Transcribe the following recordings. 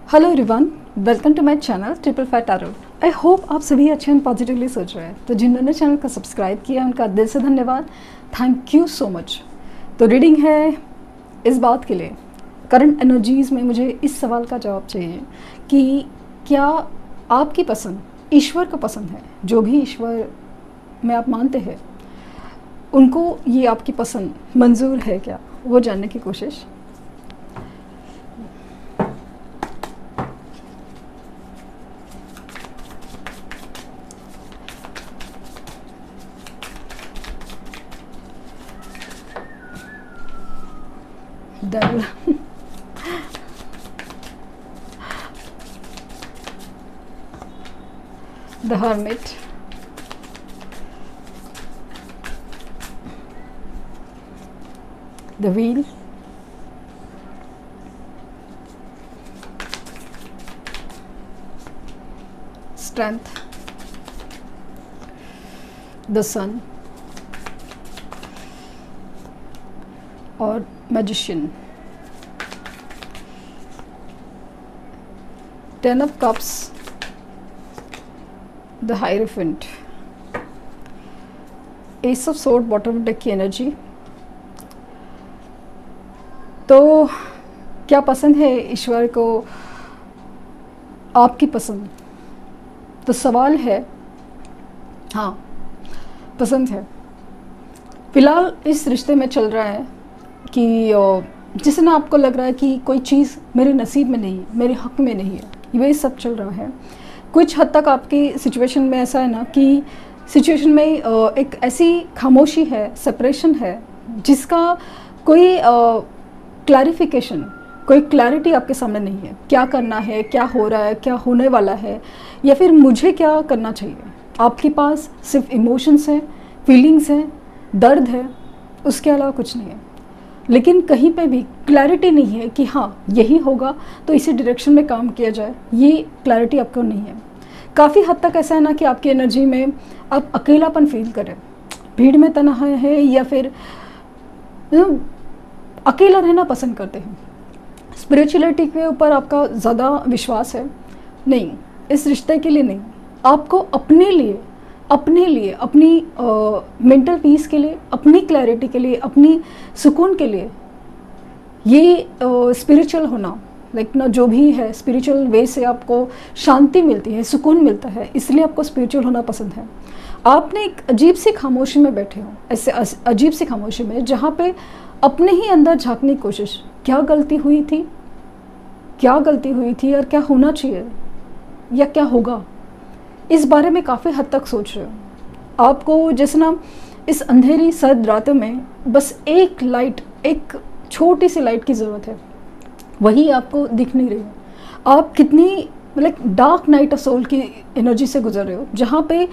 Hello everyone, welcome to my channel triple fat tarot. I hope आप सभी अच्छे and positively सोच रहे हैं। तो जिन्होंने चैनल को सब्सक्राइब किया उनका दिल से धन्यवाद, थैंक यू सो मच। तो रीडिंग है इस बात के लिए, करंट एनर्जीज़ में मुझे इस सवाल का जवाब चाहिए कि क्या आपकी पसंद ईश्वर को पसंद है। जो भी ईश्वर में आप मानते हैं उनको ये आपकी पसंद मंजूर है क्या, वो जानने की कोशिश। Devil. The Hermit. The Wheel. Strength. The Sun. और magician. 10 of Cups, the Hierophant, Ace of Swords, bottom deck की एनर्जी। तो क्या पसंद है ईश्वर को आपकी पसंद? तो सवाल है, हाँ पसंद है। फिलहाल इस रिश्ते में चल रहा है कि जिसे ना आपको लग रहा है कि कोई चीज़ मेरे नसीब में नहीं है, मेरे हक़ में नहीं है, ये सब चल रहा है। कुछ हद तक आपकी सिचुएशन में ऐसा है ना कि सिचुएशन में एक ऐसी खामोशी है, सेपरेशन है, जिसका कोई क्लैरिफिकेशन, कोई क्लैरिटी आपके सामने नहीं है। क्या करना है, क्या हो रहा है, क्या होने वाला है, या फिर मुझे क्या करना चाहिए। आपके पास सिर्फ इमोशंस हैं, फीलिंग्स हैं, दर्द है, उसके अलावा कुछ नहीं है। लेकिन कहीं पे भी क्लैरिटी नहीं है कि हाँ यही होगा तो इसी डायरेक्शन में काम किया जाए, ये क्लैरिटी आपको नहीं है। काफ़ी हद तक ऐसा है ना कि आपकी एनर्जी में आप अकेलापन फील करें, भीड़ में तन्हा है या फिर अकेला रहना पसंद करते हैं। स्पिरिचुअलिटी के ऊपर आपका ज़्यादा विश्वास है नहीं, इस रिश्ते के लिए नहीं, आपको अपने लिए अपनी मेंटल पीस के लिए, अपनी क्लैरिटी के लिए, अपनी सुकून के लिए, ये स्पिरिचुअल होना लाइक ना जो भी है स्पिरिचुअल वे से आपको शांति मिलती है, सुकून मिलता है, इसलिए आपको स्पिरिचुअल होना पसंद है। आपने एक अजीब सी खामोशी में बैठे हो, ऐसे अजीब सी खामोशी में जहाँ पे अपने ही अंदर झांकने की कोशिश, क्या गलती हुई थी, क्या गलती हुई थी और क्या होना चाहिए या क्या होगा, इस बारे में काफ़ी हद तक सोच रहे हो। आपको जैसे ना इस अंधेरी सर्द रातों में बस एक लाइट, एक छोटी सी लाइट की ज़रूरत है, वही आपको दिख नहीं रही है। आप कितनी like dark night of soul की एनर्जी से गुजर रहे हो, जहाँ पे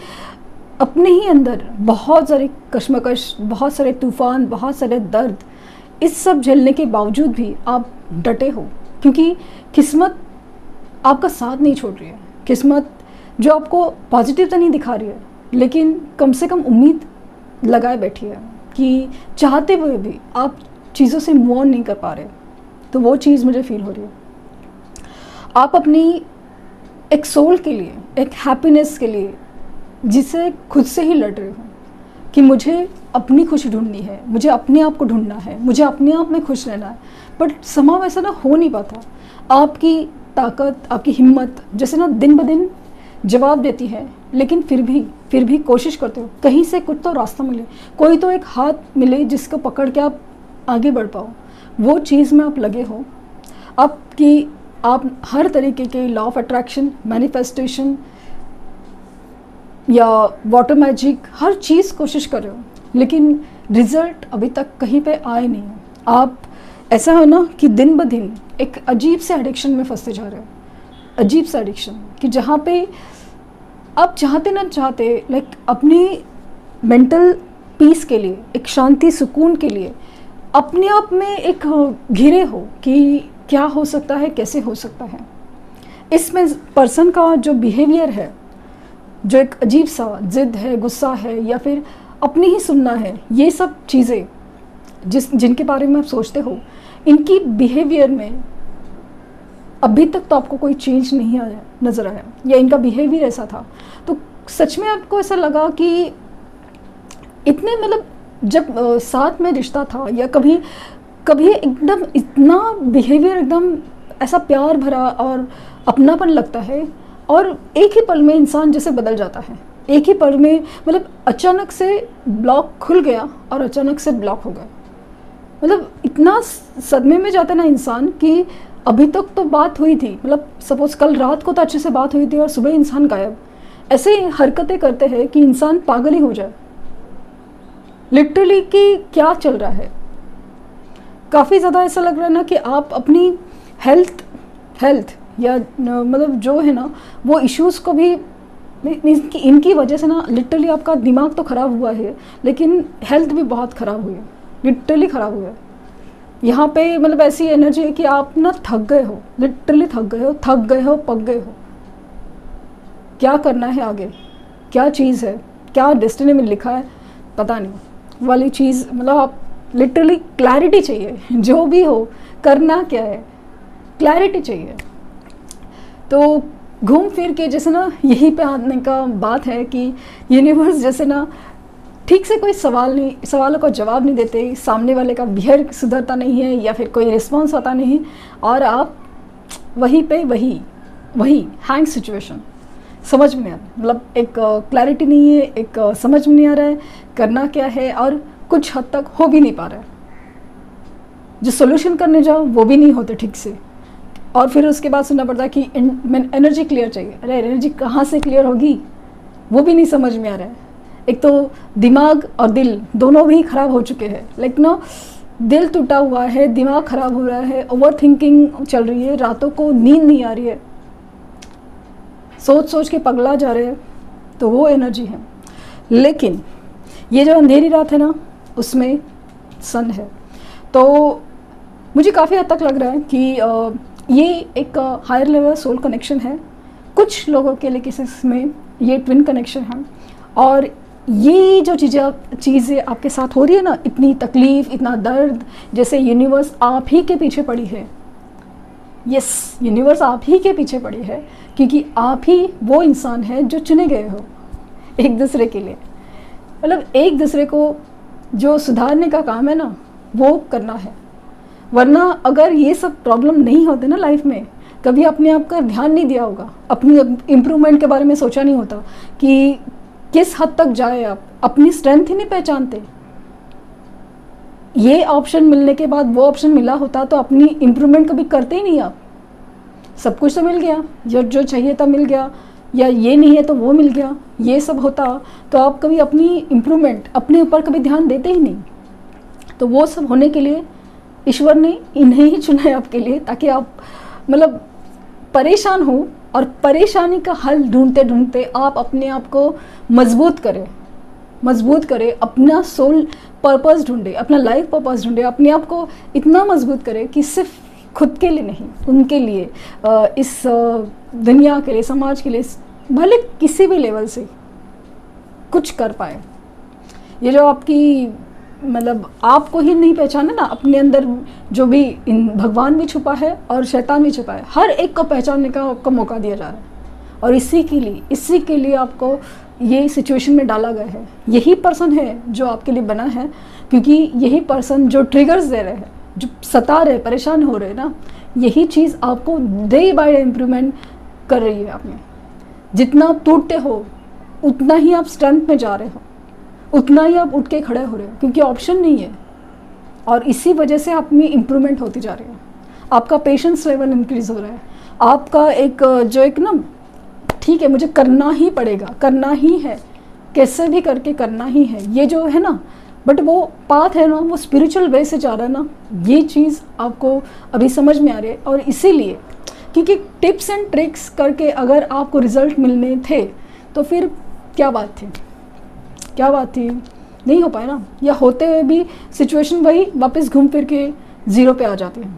अपने ही अंदर बहुत सारी कश्मकश, बहुत सारे तूफ़ान, बहुत सारे दर्द, इस सब झेलने के बावजूद भी आप डटे हो, क्योंकि किस्मत आपका साथ नहीं छोड़ रही है। किस्मत जो आपको पॉजिटिव तो नहीं दिखा रही है, लेकिन कम से कम उम्मीद लगाए बैठी है कि चाहते हुए भी आप चीज़ों से मूव ऑन नहीं कर पा रहे। तो वो चीज़ मुझे फील हो रही है। आप अपनी एक सोल के लिए, एक हैप्पीनेस के लिए, जिसे खुद से ही लड़ रहे हो कि मुझे अपनी खुशी ढूंढनी है, मुझे अपने आप को ढूंढना है, मुझे अपने आप में खुश रहना है, बट समां वैसा ना हो नहीं पाता। आपकी ताकत, आपकी हिम्मत जैसे ना दिन ब दिन जवाब देती है, लेकिन फिर भी कोशिश करते हो कहीं से कुछ तो रास्ता मिले, कोई तो एक हाथ मिले जिसको पकड़ के आप आगे बढ़ पाओ। वो चीज़ में आप लगे हो। आप हर तरीके के लॉ ऑफ अट्रैक्शन, मैनिफेस्टेशन या वाटर मैजिक, हर चीज़ कोशिश कर रहे हो, लेकिन रिजल्ट अभी तक कहीं पे आए नहीं है। आप ऐसा हो ना कि दिन ब दिन एक अजीब से एडिक्शन में फंसते जा रहे हो, अजीब सा एडिक्शन कि जहाँ पे आप चाहते ना चाहते लाइक अपनी मेंटल पीस के लिए, एक शांति सुकून के लिए अपने आप में एक घिरे हो कि क्या हो सकता है, कैसे हो सकता है। इसमें पर्सन का जो बिहेवियर है, जो एक अजीब सा जिद है, गुस्सा है, या फिर अपनी ही सुनना है, ये सब चीज़ें जिनके बारे में आप सोचते हो, इनकी बिहेवियर में अभी तक तो आपको कोई चेंज नहीं आया, नज़र आया, या इनका बिहेवियर ऐसा था। तो सच में आपको ऐसा लगा कि इतने मतलब जब साथ में रिश्ता था या कभी कभी एकदम इतना बिहेवियर एकदम ऐसा प्यार भरा और अपनापन लगता है, और एक ही पल में इंसान जैसे बदल जाता है, एक ही पल में मतलब अचानक से ब्लॉक खुल गया और अचानक से ब्लॉक हो गया। मतलब इतना सदमे में जाता है ना इंसान कि अभी तक तो बात हुई थी, मतलब सपोज कल रात को तो अच्छे से बात हुई थी और सुबह इंसान गायब। ऐसे हरकतें करते हैं कि इंसान पागल ही हो जाए लिटरली, कि क्या चल रहा है। काफ़ी ज़्यादा ऐसा लग रहा है ना कि आप अपनी हेल्थ या मतलब जो है ना वो इश्यूज़ को भी इनकी वजह से ना लिटरली आपका दिमाग तो ख़राब हुआ है, लेकिन हेल्थ भी बहुत ख़राब हुई है, लिटरली ख़राब हुआ है। यहाँ पे मतलब ऐसी एनर्जी है कि आप ना थक गए हो, लिटरली थक गए हो, पक गए हो। क्या करना है आगे, क्या चीज़ है, क्या डेस्टिनी में लिखा है पता नहीं वाली चीज़, मतलब आप लिटरली क्लैरिटी चाहिए, जो भी हो करना क्या है, क्लैरिटी चाहिए। तो घूम फिर के जैसे ना यहीं पे आने का बात है कि यूनिवर्स जैसे ना ठीक से कोई सवालों का जवाब नहीं देते, सामने वाले का बिहेवियर सुधरता नहीं है या फिर कोई रिस्पॉन्स आता नहीं, और आप वहीं पे वही हैंग सिचुएशन, समझ में आ, मतलब एक क्लैरिटी नहीं है, एक समझ में नहीं आ रहा है करना क्या है, और कुछ हद तक हो भी नहीं पा रहा है। जो सोल्यूशन करने जाओ वो भी नहीं होते ठीक से, और फिर उसके बाद सुनना पड़ता है कि एनर्जी क्लियर चाहिए। अरे एनर्जी कहाँ से क्लियर होगी, वो भी नहीं समझ में आ रहा है। एक तो दिमाग और दिल दोनों भी ख़राब हो चुके हैं, लाइक ना दिल टूटा हुआ है, दिमाग ख़राब हो रहा है, ओवर थिंकिंग चल रही है, रातों को नींद नहीं आ रही है, सोच सोच के पगला जा रहे हैं, तो वो एनर्जी है। लेकिन ये जो अंधेरी रात है ना उसमें सन है। तो मुझे काफ़ी हद तक लग रहा है कि ये एक हायर लेवल सोल कनेक्शन है। कुछ लोगों के लिए केसेस में ये ट्विन कनेक्शन है, और ये जो चीज़ें आपके साथ हो रही है ना, इतनी तकलीफ़, इतना दर्द, जैसे यूनिवर्स आप ही के पीछे पड़ी है। यस, यूनिवर्स आप ही के पीछे पड़ी है, क्योंकि आप ही वो इंसान है जो चुने गए हो एक दूसरे के लिए। मतलब एक दूसरे को जो सुधारने का काम है ना वो करना है, वरना अगर ये सब प्रॉब्लम नहीं होते ना लाइफ में, कभी अपने आप का ध्यान नहीं दिया होगा, अपनी इम्प्रूवमेंट के बारे में सोचा नहीं होता कि किस हद तक जाए, आप अपनी स्ट्रेंथ ही नहीं पहचानते। ये ऑप्शन मिलने के बाद वो ऑप्शन मिला होता तो अपनी इम्प्रूवमेंट कभी करते ही नहीं आप। सब कुछ तो मिल गया, जो चाहिए था मिल गया, या ये नहीं है तो वो मिल गया, ये सब होता तो आप कभी अपनी इम्प्रूवमेंट, अपने ऊपर कभी ध्यान देते ही नहीं। तो वो सब होने के लिए ईश्वर ने इन्हें ही चुना है आपके लिए, ताकि आप मतलब परेशान हो और परेशानी का हल ढूंढते ढूंढते आप अपने आप को मजबूत करें, अपना सोल पर्पस ढूंढे, अपना लाइफ पर्पस ढूंढे, अपने आप को इतना मजबूत करें कि सिर्फ खुद के लिए नहीं, उनके लिए, इस दुनिया के लिए, समाज के लिए, भले किसी भी लेवल से कुछ कर पाए। ये जो आपकी मतलब आपको ही नहीं पहचाना ना, अपने अंदर जो भी भगवान भी छुपा है और शैतान भी छुपा है, हर एक को पहचानने का आपको मौका दिया जा रहा है। और इसी के लिए आपको ये सिचुएशन में डाला गया है। यही पर्सन है जो आपके लिए बना है, क्योंकि यही पर्सन जो ट्रिगर्स दे रहे हैं, जो सता रहे, परेशान हो रहे हैं ना, यही चीज़ आपको डे बाय डे इम्प्रूवमेंट कर रही है। आप में जितना आप टूटते हो उतना ही आप स्ट्रेंथ में जा रहे हो, उतना ही आप उठ के खड़े हो रहे हो, क्योंकि ऑप्शन नहीं है। और इसी वजह से आप में इम्प्रूवमेंट होती जा रही है, आपका पेशेंस लेवल इंक्रीज हो रहा है, आपका एक ना ठीक है मुझे करना ही पड़ेगा, करना ही है, कैसे भी करके करना ही है, ये जो है ना, बट वो पाथ है ना, वो स्पिरिचुअल वे से जा रहा है ना, ये चीज़ आपको अभी समझ में आ रही है। और इसीलिए क्योंकि टिप्स एंड ट्रिक्स करके अगर आपको रिजल्ट मिलने थे तो फिर क्या बात थी, नहीं हो पाए ना, या होते हुए भी सिचुएशन वही वापस घूम फिर के ज़ीरो पे आ जाती है।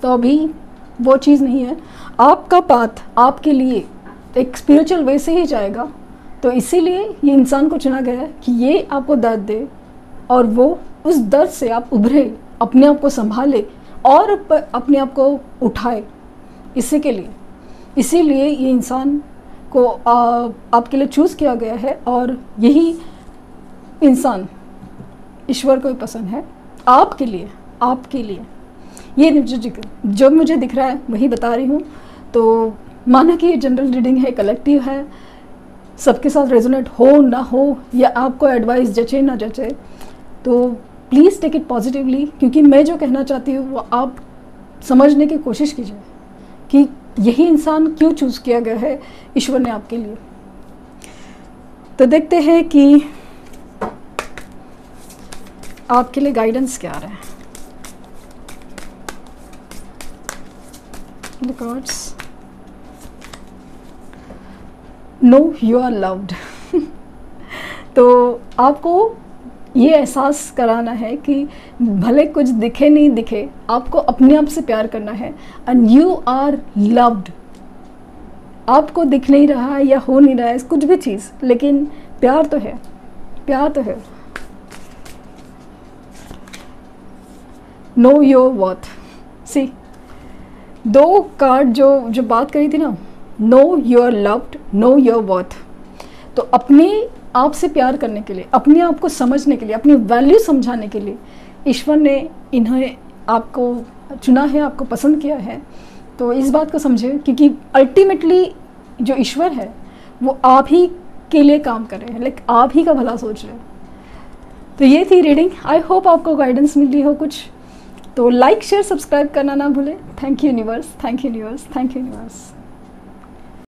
तो अभी वो चीज़ नहीं है, आपका पाथ आपके लिए एक स्पिरिचुअल वे से ही जाएगा। तो इसीलिए ये इंसान को चुना गया है कि ये आपको दर्द दे और वो उस दर्द से आप उभरे, अपने आप को संभाले और अपने आप को उठाए, इसी के लिए, इसीलिए ये इंसान को आपके लिए चूज़ किया गया है, और यही इंसान ईश्वर को ही पसंद है आपके लिए, आपके लिए। ये जो मुझे दिख रहा है वही बता रही हूँ। तो माना कि ये जनरल रीडिंग है, कलेक्टिव है, सबके साथ रेजोनेट हो ना हो, या आपको एडवाइस जचे ना जचे, तो प्लीज़ टेक इट पॉजिटिवली, क्योंकि मैं जो कहना चाहती हूँ वो आप समझने की कोशिश कीजिए कि यही इंसान क्यों चूज़ किया गया है ईश्वर ने आपके लिए। तो देखते हैं कि आपके लिए गाइडेंस क्या आ रहा है। The cards. Know you are loved. तो आपको ये एहसास कराना है कि भले कुछ दिखे नहीं दिखे, आपको अपने आप से प्यार करना है, एंड यू आर लव्ड। आपको दिख नहीं रहा है या हो नहीं रहा है कुछ भी चीज़, लेकिन प्यार तो है, प्यार तो है। Know your worth. सी, दो कार्ड जो बात करी थी ना, know your loved, know your worth. तो अपने आप से प्यार करने के लिए, अपने आप को समझने के लिए, अपनी वैल्यू समझाने के लिए ईश्वर ने इन्हें आपको चुना है, आपको पसंद किया है। तो इस बात को समझे, क्योंकि अल्टीमेटली जो ईश्वर है वो आप ही के लिए काम कर रहे हैं, लाइक आप ही का भला सोच रहे हैं। तो ये थी रीडिंग। आई होप आपको गाइडेंस मिली हो कुछ। तो लाइक शेयर सब्सक्राइब करना ना भूलें। Thank you universe, thank you universe, thank you universe.